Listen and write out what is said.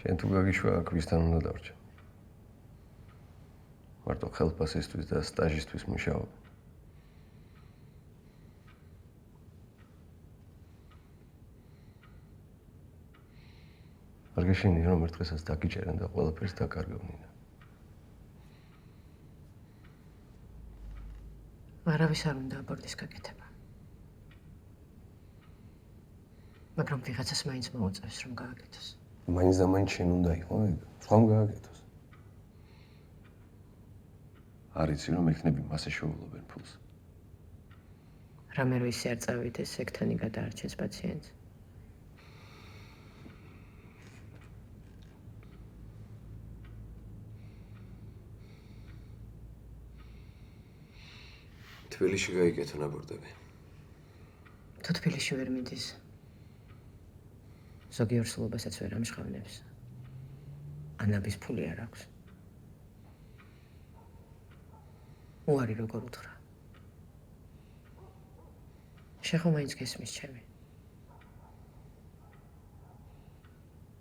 შენ თუ გაგიშვა აქ ვისთან უნდა დავრჩე. მარტო ხელფასისთვის და სტაჟისთვის მუშაობ. არ გეშინია რომ ერთ დღესაც დაგიჭერენ და ყველაფერს დაკარგავდნენ. არავის არ უნდა აბორტის გაკეთება. მაგრამ ვიღაცას მაინც მოუწევს რომ გააკეთოს. მაინც და მაინც შენ უნდა იყო ეგ, სხვამ გააკეთოს. არ იცი რომ ეხნები მასე შეუვლობენ ფულს. რამე რო ისე არ წავიდეს, სექტანი გადაარჩენს პაციენტს. თბილისში გაიგეთონ აბორტები. თუ თბილისში ვერ მიდის, ზოგი ორსულობასაც ვერ ამჟღავნებს. ანაბის ფული არ აქვს. უარი როგორ უთხრა. შეხო მაინც გესმის ჩემი.